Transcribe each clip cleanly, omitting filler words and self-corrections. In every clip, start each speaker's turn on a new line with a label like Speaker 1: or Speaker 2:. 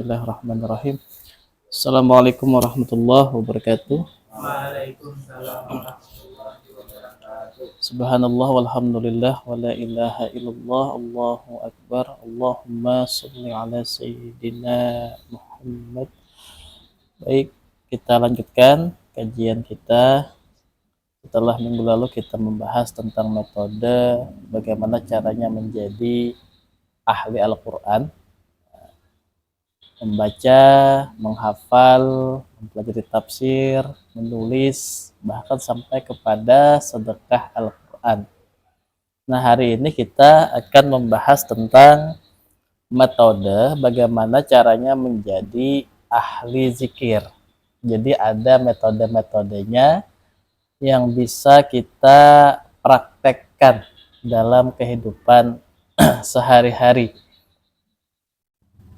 Speaker 1: Bismillahirrahmanirrahim. Assalamualaikum warahmatullahi wabarakatuh.
Speaker 2: Waalaikumsalam warahmatullahi wabarakatuh.
Speaker 1: Subhanallah walhamdulillah wa la ilaha illallah Allahu akbar. Allahumma sholli ala sayyidina Muhammad. Baik, kita lanjutkan kajian kita. Setelah minggu lalu kita membahas tentang metode bagaimana caranya menjadi ahli Al-Quran, membaca, menghafal, mempelajari tafsir, menulis, bahkan sampai kepada sedekah Al-Quran. Nah, hari ini kita akan membahas tentang metode bagaimana caranya menjadi ahli zikir. Jadi ada metode-metodenya yang bisa kita praktekkan dalam kehidupan sehari-hari.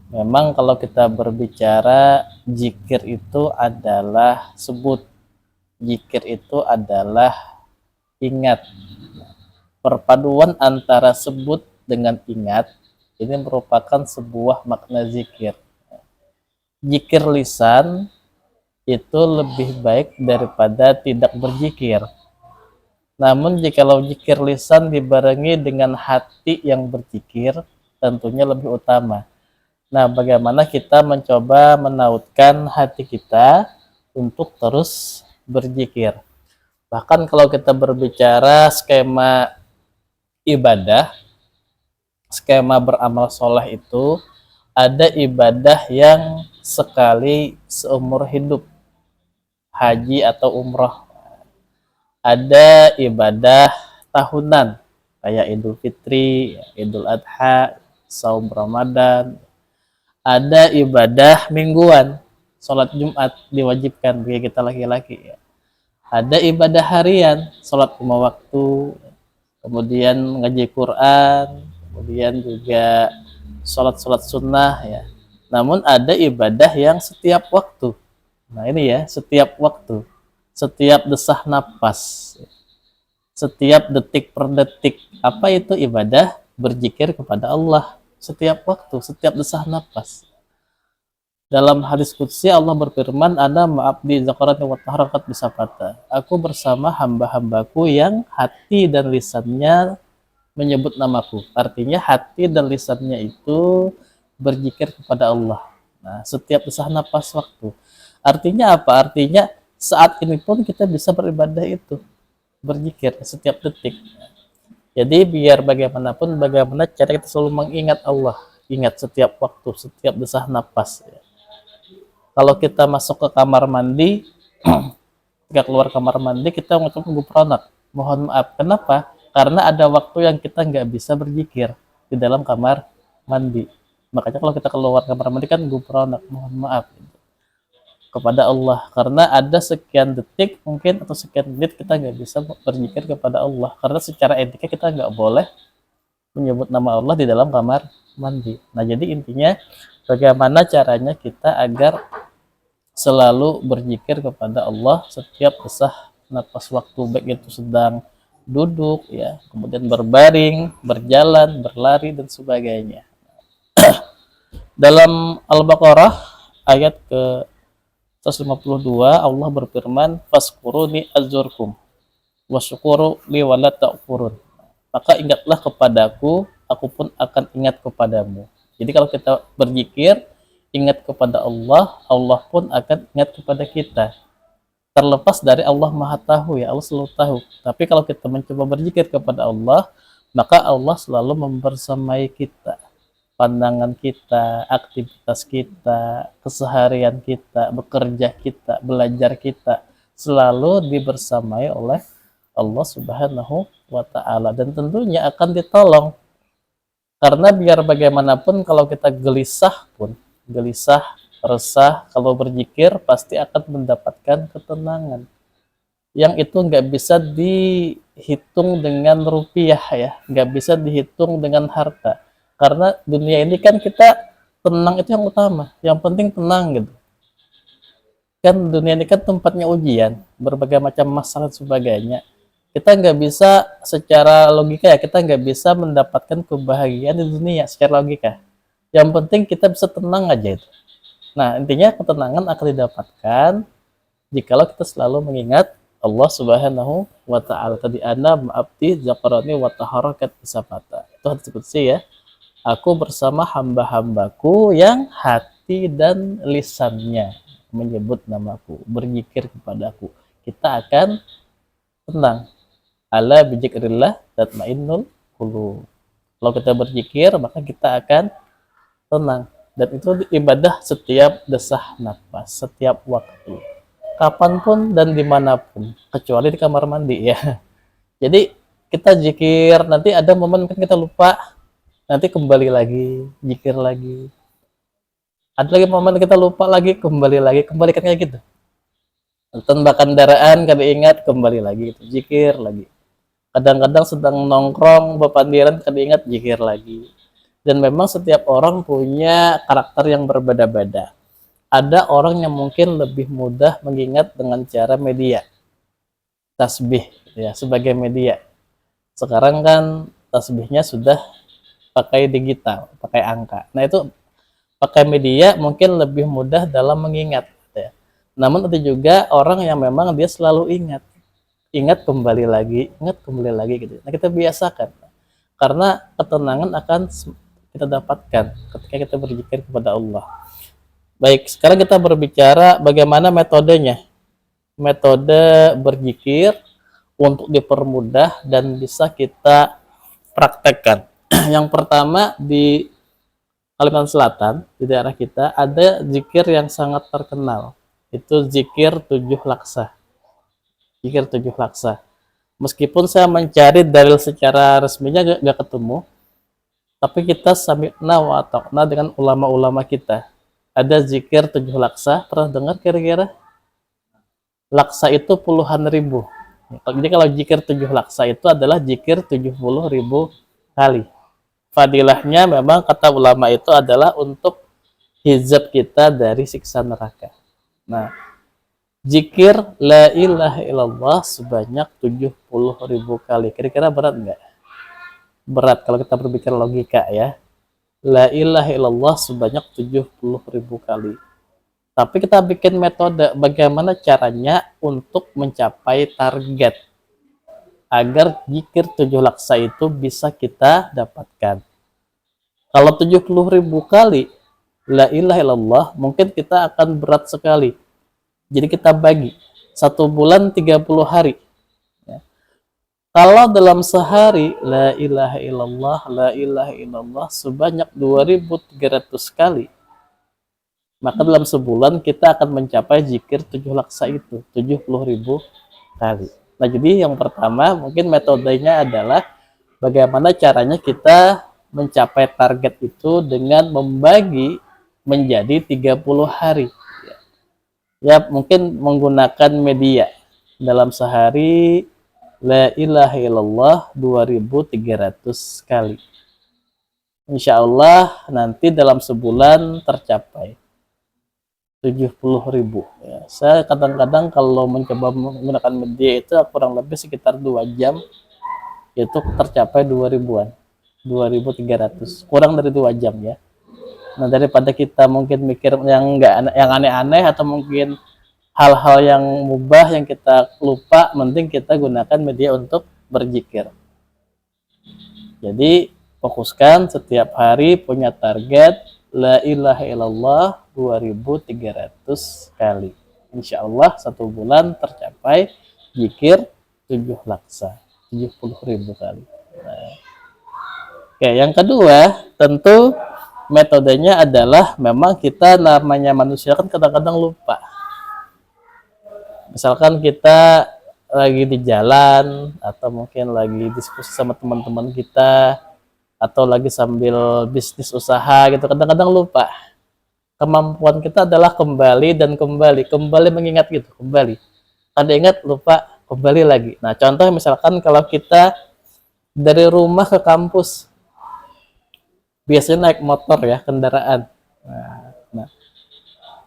Speaker 1: Memang kalau kita berbicara zikir itu adalah sebut, zikir itu adalah ingat. Perpaduan antara sebut dengan ingat ini merupakan sebuah makna zikir. Zikir lisan itu lebih baik daripada tidak berzikir. Namun jikalau zikir lisan dibarengi dengan hati yang berzikir, tentunya lebih utama. Nah, bagaimana kita mencoba menautkan hati kita untuk terus berzikir. Bahkan kalau kita berbicara skema ibadah, skema beramal soleh itu, ada ibadah yang sekali seumur hidup, haji atau umroh. Ada ibadah tahunan, kayak Idul Fitri, Idul Adha, saum Ramadan. Ada ibadah mingguan, sholat Jumat diwajibkan bagi kita laki-laki. Ada ibadah harian, sholat 5 waktu, kemudian ngaji Quran, kemudian juga sholat-sholat sunnah ya. Namun ada ibadah yang setiap waktu. Nah ini ya, setiap waktu, setiap desah napas, setiap detik per detik. Apa itu ibadah? Berzikir kepada Allah setiap waktu, setiap desah napas. Dalam hadis qudsi Allah berfirman, "Ana ma'abdi zakarati wa taharakat bisafata." Aku bersama hamba-hambaku yang hati dan lisannya menyebut namaku. Artinya hati dan lisannya itu berzikir kepada Allah. Nah, setiap desah napas waktu. Artinya apa? Artinya saat ini pun kita bisa beribadah itu, berzikir setiap detik. Jadi biar bagaimanapun, bagaimana cara kita selalu mengingat Allah, ingat setiap waktu, setiap desah napas. Kalau kita masuk ke kamar mandi, ketika keluar kamar mandi kita mengucapkan gufranak, mohon maaf. Kenapa? Karena ada waktu yang kita nggak bisa berzikir di dalam kamar mandi. Makanya kalau kita keluar kamar mandi kan gufranak, mohon maaf kepada Allah, karena ada sekian detik mungkin atau sekian menit kita nggak bisa berzikir kepada Allah, karena secara etika kita nggak boleh menyebut nama Allah di dalam kamar mandi. Nah, jadi intinya bagaimana caranya kita agar selalu berzikir kepada Allah setiap desah napas waktu, baik itu sedang duduk ya, kemudian berbaring, berjalan, berlari dan sebagainya. Dalam Al-Baqarah ayat ke 152 Allah berfirman, "Faskuruni azurkum wasyukuru li wala ta'furun." Maka ingatlah kepadaku, aku pun akan ingat kepadamu. Jadi kalau kita berzikir, ingat kepada Allah, Allah pun akan ingat kepada kita. Terlepas dari Allah Maha Tahu ya, Allah selalu tahu. Tapi kalau kita mencoba berzikir kepada Allah, maka Allah selalu membersamai kita. Pandangan kita, aktivitas kita, keseharian kita, bekerja kita, belajar kita selalu dibersamai oleh Allah Subhanahu wa Ta'ala, dan tentunya akan ditolong. Karena biar bagaimanapun kalau kita gelisah pun, gelisah, resah, kalau berzikir pasti akan mendapatkan ketenangan. Yang itu nggak bisa dihitung dengan rupiah ya, nggak bisa dihitung dengan harta. Karena dunia ini kan kita tenang itu yang utama, yang penting tenang gitu. Kan dunia ini kan tempatnya ujian, berbagai macam masalah dan sebagainya. Kita nggak bisa secara logika ya, kita nggak bisa mendapatkan kebahagiaan di dunia secara logika. Yang penting kita bisa tenang aja itu. Nah, intinya ketenangan akan didapatkan jikalau kita selalu mengingat Allah Subhanahu wa taala. Tadi ana ma'abdi zakarani wa taharakat isafata. Itu hadis qudsi ya. Aku bersama hamba-hambaku yang hati dan lisannya menyebut namaku, berzikir kepadaku. Kita akan tenang. Ala bizikrillah tatmainnul qulub. Kalau kita berzikir, maka kita akan tenang. Dan itu ibadah setiap desah nafas, setiap waktu. Kapanpun dan dimanapun. Kecuali di kamar mandi ya. Jadi kita zikir, nanti ada momen kan kita lupa, nanti kembali lagi, zikir lagi. Ada lagi momen kita lupa lagi, kembali lagi, kembalikan kayak gitu. Nonton kendaraan, kami ingat, kembali lagi, gitu. Zikir lagi. Kadang-kadang sedang nongkrong, bepandiran, kami ingat, zikir lagi. Dan memang setiap orang punya karakter yang berbeda-beda. Ada orang yang mungkin lebih mudah mengingat dengan cara media. Tasbih, ya, sebagai media. Sekarang kan tasbihnya sudah pakai digital, pakai angka. Nah itu pakai media mungkin lebih mudah dalam mengingat. Ya. Namun ada juga orang yang memang dia selalu ingat kembali lagi gitu. Nah kita biasakan, karena ketenangan akan kita dapatkan ketika kita berzikir kepada Allah. Baik, sekarang kita berbicara bagaimana metodenya. Metode berzikir untuk dipermudah dan bisa kita praktekkan. Yang pertama di Kalimantan Selatan, di daerah kita, ada zikir yang sangat terkenal. Itu zikir 7 laksa. Zikir 7 laksa. Meskipun saya mencari dalil secara resminya gak ketemu, tapi kita sami'na wa ata'na dengan ulama-ulama kita. Ada zikir 7 laksa, pernah dengar kira-kira? Laksa itu puluhan ribu. Jadi kalau zikir 7 laksa itu adalah zikir 70.000 kali. Fadilahnya memang kata ulama itu adalah untuk hijab kita dari siksa neraka. Nah, zikir la ilaha illallah sebanyak 70.000 kali. Kira-kira berat enggak? Berat kalau kita berbicara logika ya. La ilaha illallah sebanyak 70.000 kali. Tapi kita bikin metode bagaimana caranya untuk mencapai target agar zikir 7 laksa itu bisa kita dapatkan. Kalau 70.000 kali la ilaha illallah mungkin kita akan berat sekali. Jadi kita bagi 1 bulan 30 hari. Kalau dalam sehari la ilaha illallah sebanyak 2.300 kali, maka dalam sebulan kita akan mencapai zikir 7 laksa itu 70.000 kali. Nah jadi yang pertama mungkin metodenya adalah bagaimana caranya kita mencapai target itu dengan membagi menjadi 30 hari. Ya mungkin menggunakan media dalam sehari la ilaha illallah 2.300 kali. Insya Allah nanti dalam sebulan tercapai 70.000 ya. Saya kadang-kadang kalau mencoba menggunakan media itu kurang lebih sekitar 2 jam itu tercapai 2000-an 2.300 kurang dari 2 jam ya. Nah daripada kita mungkin mikir yang aneh-aneh atau mungkin hal-hal yang mubah yang kita lupa, mending kita gunakan media untuk berzikir. Jadi fokuskan setiap hari punya target la ilaha illallah 2.300 kali. Insya Allah 1 bulan tercapai zikir 7 laksa 70.000 kali. Nah. Oke, yang kedua tentu metodenya adalah memang kita namanya manusia kan kadang-kadang lupa. Misalkan kita lagi di jalan atau mungkin lagi diskusi sama teman-teman kita atau lagi sambil bisnis usaha gitu, kadang-kadang lupa. Kemampuan kita adalah kembali mengingat gitu, kembali. Ada ingat, lupa, kembali lagi. Nah, contoh misalkan kalau kita dari rumah ke kampus, biasanya naik motor ya, kendaraan. Nah,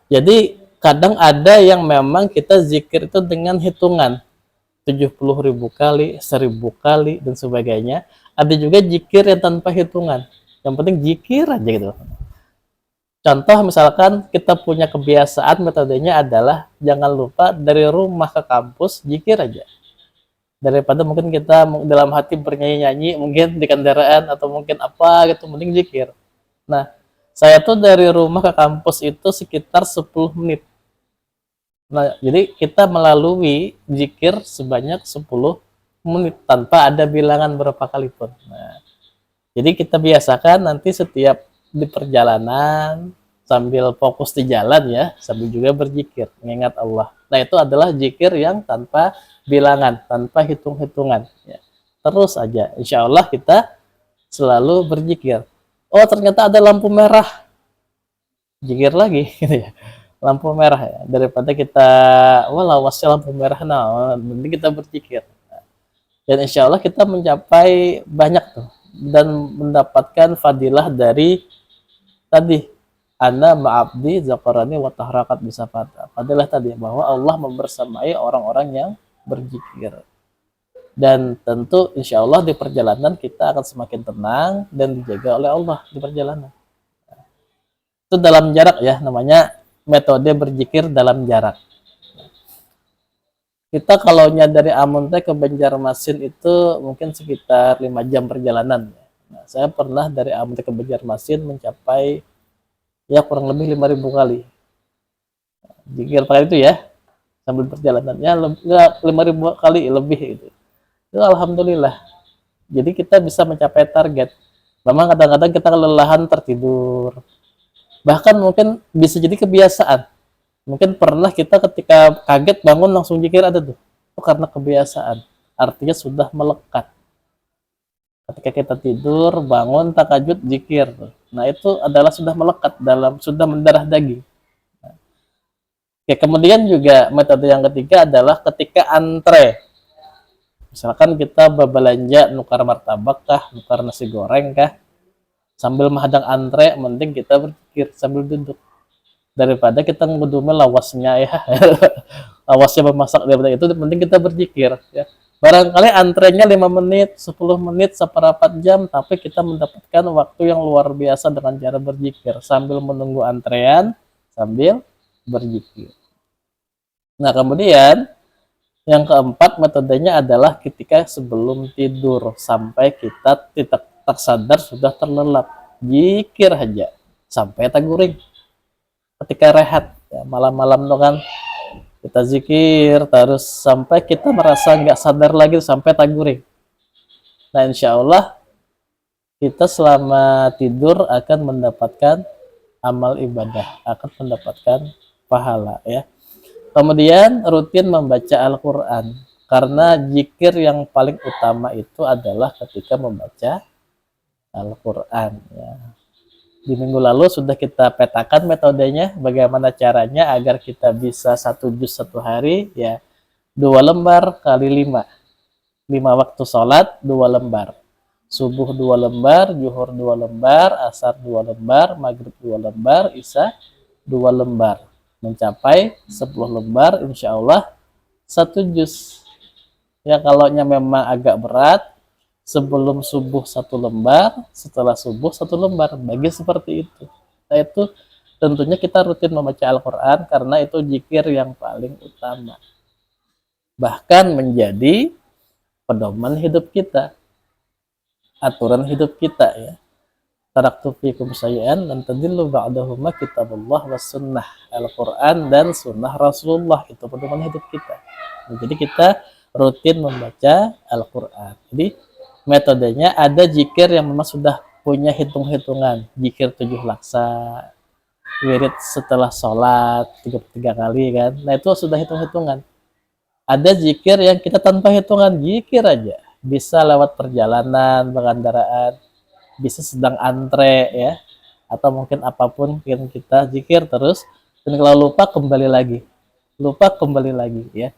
Speaker 1: jadi kadang ada yang memang kita zikir itu dengan hitungan 70.000 kali, 1.000 kali dan sebagainya. Ada juga zikir yang tanpa hitungan. Yang penting zikir aja gitu. Contoh misalkan kita punya kebiasaan, metodenya adalah jangan lupa dari rumah ke kampus zikir aja. Daripada mungkin kita dalam hati bernyanyi-nyanyi mungkin di kendaraan atau mungkin apa gitu, mending zikir. Nah, saya tuh dari rumah ke kampus itu sekitar 10 menit. Nah, jadi kita melalui zikir sebanyak 10 menit tanpa ada bilangan berapa kali pun. Nah, jadi kita biasakan nanti setiap di perjalanan sambil fokus di jalan ya, sambil juga berzikir, mengingat Allah. Nah, itu adalah zikir yang tanpa bilangan, tanpa hitung-hitungan. Ya. Terus aja, insya Allah kita selalu berzikir. Oh, ternyata ada lampu merah, zikir lagi, gitu ya. Lampu merah ya, daripada kita, wah lawasnya lampu merah, nah, nanti kita berzikir. Dan insya Allah kita mencapai banyak tuh dan mendapatkan fadilah dari tadi ana ma'abdi zakarani wa taharakat bisa fadilah tadi bahwa Allah membersamai orang-orang yang berzikir. Dan tentu insya Allah di perjalanan kita akan semakin tenang dan dijaga oleh Allah di perjalanan. Itu dalam jarak ya, namanya metode berzikir dalam jarak. Kita kalau dari Ambon ke Banjarmasin itu mungkin sekitar 5 jam perjalanan. Nah, saya pernah dari Ambon ke Banjarmasin mencapai ya kurang lebih 5.000 kali. Zikir pakai itu ya, sambil perjalanannya 5.000 kali lebih itu. Itu alhamdulillah. Jadi kita bisa mencapai target. Memang kadang-kadang kita kelelahan tertidur. Bahkan mungkin bisa jadi kebiasaan. Mungkin pernah kita ketika kaget bangun langsung zikir ada tuh. Itu karena kebiasaan. Artinya sudah melekat. Ketika kita tidur, bangun, tahajud, zikir. Nah, itu adalah sudah melekat dalam, sudah mendarah daging. Oke, kemudian juga metode yang ketiga adalah ketika antre. Misalkan kita berbelanja nukar martabak kah, nukar nasi goreng kah, sambil menghadang antre, mending kita berzikir sambil duduk. Daripada kita ngedumel lawasnya ya lawasnya memasak, daripada itu penting kita berzikir ya. Barangkali antrenya 5 menit 10 menit seperempat jam, tapi kita mendapatkan waktu yang luar biasa dengan cara berzikir sambil menunggu antrean sambil berzikir. Nah, kemudian yang keempat metodenya adalah ketika sebelum tidur sampai kita tidak sadar sudah terlelap, zikir aja sampai taguring. Ketika rehat ya, malam-malam tuh kan kita zikir terus sampai kita merasa nggak sadar lagi sampai taguring. Nah, insya Allah kita selama tidur akan mendapatkan amal ibadah, akan mendapatkan pahala ya. Kemudian rutin membaca Al-Quran, karena zikir yang paling utama itu adalah ketika membaca Al-Quran ya. Di minggu lalu sudah kita petakan metodenya, bagaimana caranya agar kita bisa 1 juz 1 hari ya, 2 lembar kali 5 waktu sholat 2 lembar, subuh 2 lembar, zuhur 2 lembar, asar 2 lembar, maghrib 2 lembar, isya 2 lembar, mencapai 10 lembar insya Allah 1 juz ya. Kalau memang agak berat, sebelum subuh 1 lembar, setelah subuh 1 lembar, bagi seperti itu. Nah, itu tentunya kita rutin membaca Al-Quran karena itu zikir yang paling utama, bahkan menjadi pedoman hidup kita, aturan hidup kita ya. Taraktu fikum syai'an lan tadillu ba'dahuma kitabullah was sunnah. Al-Quran dan sunnah Rasulullah itu pedoman hidup kita. Nah, jadi kita rutin membaca Al-Quran. Jadi metodenya ada zikir yang memang sudah punya hitung-hitungan, zikir 7 laksa, wirid setelah sholat 33 kali kan. Nah, itu sudah hitung-hitungan. Ada zikir yang kita tanpa hitungan, zikir aja, bisa lewat perjalanan, pengendaraan, bisa sedang antre ya, atau mungkin apapun yang kita zikir terus, dan kalau lupa kembali lagi ya.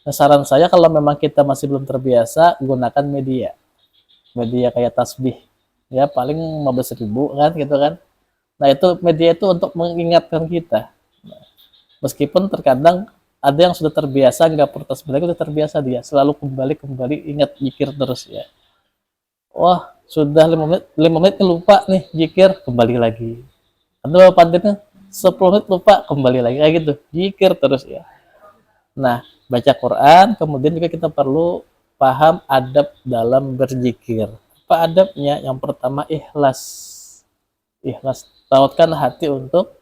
Speaker 1: Nah, saran saya kalau memang kita masih belum terbiasa, gunakan media kayak tasbih ya, paling 15.000 kan gitu kan. Nah, itu media itu untuk mengingatkan kita. Nah, meskipun terkadang ada yang sudah terbiasa nggak perlu tasbih lagi, sudah terbiasa dia selalu kembali ingat zikir terus ya. Wah, sudah 5 menit lupa nih zikir, kembali lagi Atau pantatnya 10 menit lupa, kembali lagi kayak gitu, zikir terus ya. Nah, baca Quran, kemudian juga kita perlu paham adab dalam berzikir. Apa adabnya? Yang pertama ikhlas. Ikhlas, tautkan hati untuk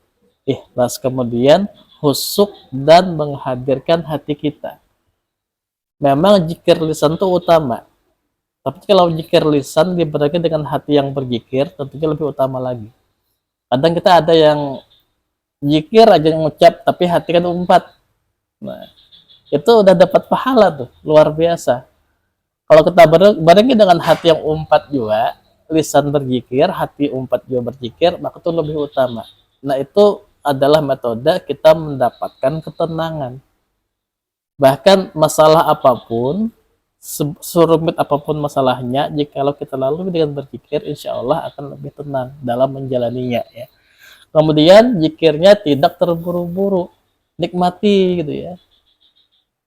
Speaker 1: ikhlas. Kemudian husuk dan menghadirkan hati kita. Memang zikir lisan itu utama. Tapi kalau zikir lisan dibarengi dengan hati yang berzikir, tentunya lebih utama lagi. Kadang kita ada yang zikir aja ngucap, tapi hati kan umpat. Nah, itu udah dapat pahala tuh, luar biasa. Kalau kita barengi dengan hati yang umpat juga, lisan berzikir, hati umpat juga berzikir, maka itu lebih utama. Nah, itu adalah metode kita mendapatkan ketenangan. Bahkan masalah apapun, serumit apapun masalahnya, jikalau kita lalui dengan berzikir, insya Allah akan lebih tenang dalam menjalaninya ya. Kemudian zikirnya tidak terburu-buru, nikmati gitu ya.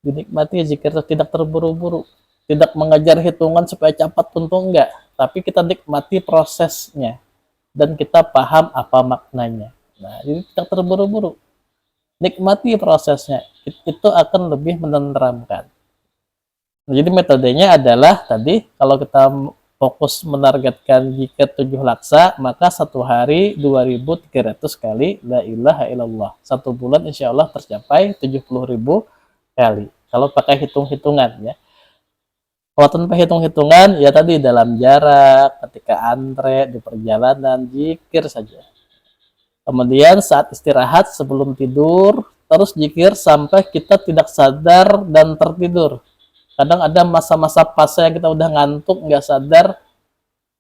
Speaker 1: Dinikmati zikir tidak terburu-buru, tidak mengejar hitungan supaya cepat, tentu enggak, tapi kita nikmati prosesnya dan kita paham apa maknanya. Nah, jadi tidak terburu-buru, nikmati prosesnya, itu akan lebih menenteramkan. Nah, jadi metodenya adalah tadi, kalau kita fokus menargetkan zikir 7 laksa, maka satu hari 2.300 kali la ilaha illallah. Satu bulan insya Allah tercapai 70.000 kali. Kalau pakai hitung-hitungan ya. Kalau tanpa hitung-hitungan, ya tadi dalam jarak, ketika antre, di perjalanan, zikir saja. Kemudian saat istirahat sebelum tidur, terus zikir sampai kita tidak sadar dan tertidur. Kadang ada masa-masa fase yang kita udah ngantuk, nggak sadar,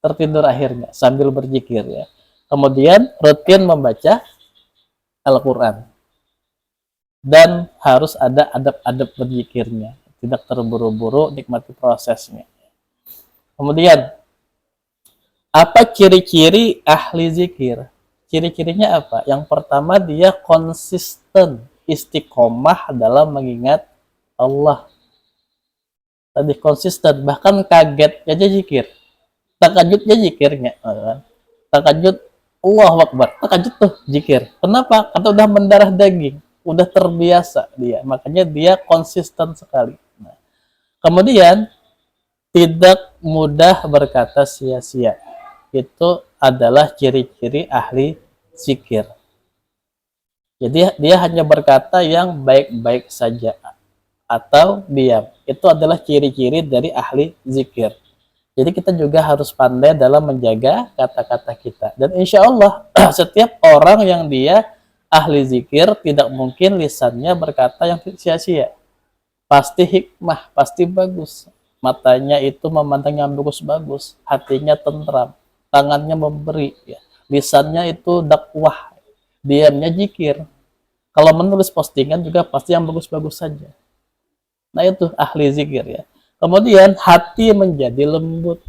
Speaker 1: tertidur akhirnya sambil berzikir ya. Kemudian rutin membaca Al-Quran. Dan harus ada adab-adab berzikirnya. Tidak terburu-buru, nikmati prosesnya. Kemudian, apa ciri-ciri ahli zikir? Ciri-cirinya apa? Yang pertama, dia konsisten, istiqomah dalam mengingat Allah. Tadi konsisten, bahkan kaget aja zikir. Takajudnya zikirnya. Takajud, Allahu Akbar. Takajud tuh zikir. Kenapa? Karena udah mendarah daging. Udah terbiasa dia. Makanya dia konsisten sekali. Nah, kemudian, tidak mudah berkata sia-sia. Itu adalah ciri-ciri ahli zikir. Jadi dia hanya berkata yang baik-baik saja atau diam. Itu adalah ciri-ciri dari ahli zikir. Jadi kita juga harus pandai dalam menjaga kata-kata kita. Dan insya Allah setiap orang yang dia ahli zikir tidak mungkin lisannya berkata yang sia-sia. Pasti hikmah, pasti bagus. Matanya itu memandang yang bagus-bagus, hatinya tentram, tangannya memberi, ya. Lisannya itu dakwah, diamnya zikir. Kalau menulis postingan juga pasti yang bagus-bagus saja. Nah itu ahli zikir ya. Kemudian hati menjadi lembut.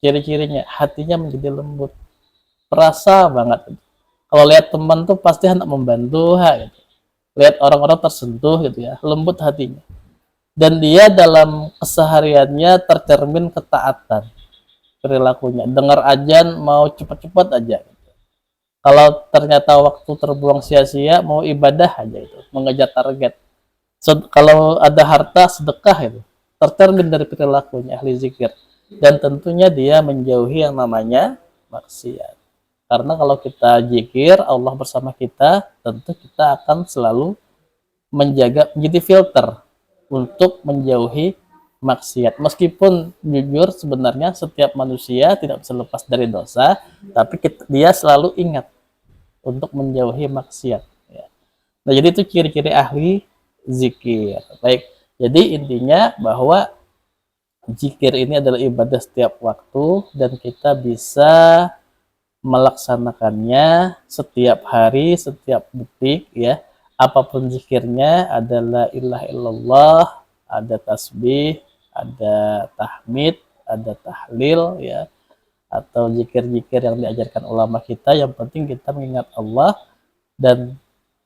Speaker 1: Ciri-cirinya hatinya menjadi lembut. Perasa banget. Kalau lihat teman tuh pasti hendak membantu, gitu. Lihat orang-orang tersentuh gitu ya, lembut hatinya. Dan dia dalam kesehariannya tercermin ketaatan perilakunya. Dengar azan mau cepat-cepat aja. Gitu. Kalau ternyata waktu terbuang sia-sia, mau ibadah aja itu, mengejar target. Kalau ada harta sedekah itu, tercermin dari perilakunya ahli zikir. Dan tentunya dia menjauhi yang namanya maksiat. Karena kalau kita zikir, Allah bersama kita, tentu kita akan selalu menjadi filter untuk menjauhi maksiat. Meskipun jujur sebenarnya setiap manusia tidak bisa lepas dari dosa, tapi dia selalu ingat untuk menjauhi maksiat. Ya. Nah, jadi itu ciri-ciri ahli zikir. Baik, jadi intinya bahwa zikir ini adalah ibadah setiap waktu dan kita bisa melaksanakannya setiap hari, setiap detik ya. Apapun zikirnya, adalah ilah illallah, ada tasbih, ada tahmid, ada tahlil ya, atau zikir-zikir yang diajarkan ulama kita. Yang penting kita mengingat Allah dan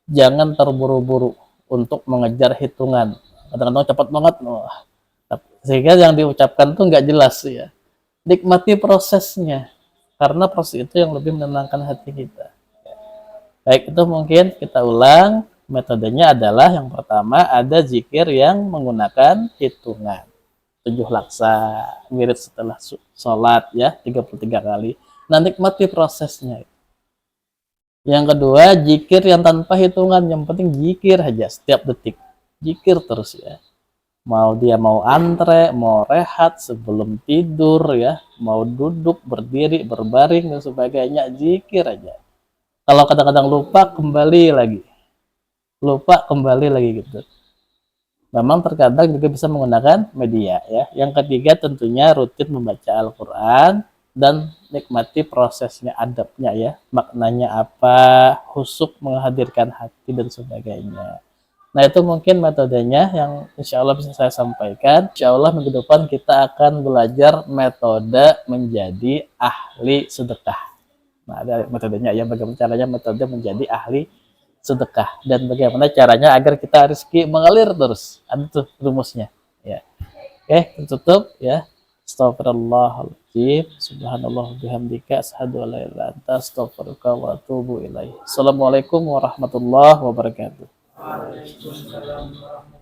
Speaker 1: jangan terburu-buru untuk mengejar hitungan. Kadang-kadang cepat banget, sehingga yang diucapkan tuh nggak jelas ya. Nikmati prosesnya. karena proses itu yang lebih menenangkan hati kita. Baik, itu mungkin kita ulang. Metodenya adalah yang pertama ada zikir yang menggunakan hitungan 7 laksa, wirid setelah sholat ya 33 kali. Nah, nikmati prosesnya. Yang kedua, zikir yang tanpa hitungan, yang penting zikir aja setiap detik. Zikir terus ya. Mau antre, mau rehat sebelum tidur ya, mau duduk, berdiri, berbaring dan sebagainya, zikir aja. Kalau kadang-kadang lupa, kembali lagi. Lupa, kembali lagi gitu. Memang terkadang juga bisa menggunakan media ya. Yang ketiga tentunya rutin membaca Al-Quran dan nikmati prosesnya, adabnya ya. Maknanya apa, husuk menghadirkan hati dan sebagainya. Nah, itu mungkin metodenya yang insya Allah bisa saya sampaikan. Insya Allah minggu depan kita akan belajar metode menjadi ahli sedekah. Nah, ada metodenya ya, bagaimana caranya metode menjadi ahli sedekah dan bagaimana caranya agar kita rezeki mengalir terus. Ada tuh rumusnya. Ya. Oke, tutup ya. Astagfirullahaladzim. Subhanallah bihamdika. Asyhadu an la ilaha illa anta astaghfiruka wa atubu ilaih. Assalamualaikum warahmatullahi wabarakatuh.
Speaker 2: Waalaikumsalam warahmatullahi wabarakatuh.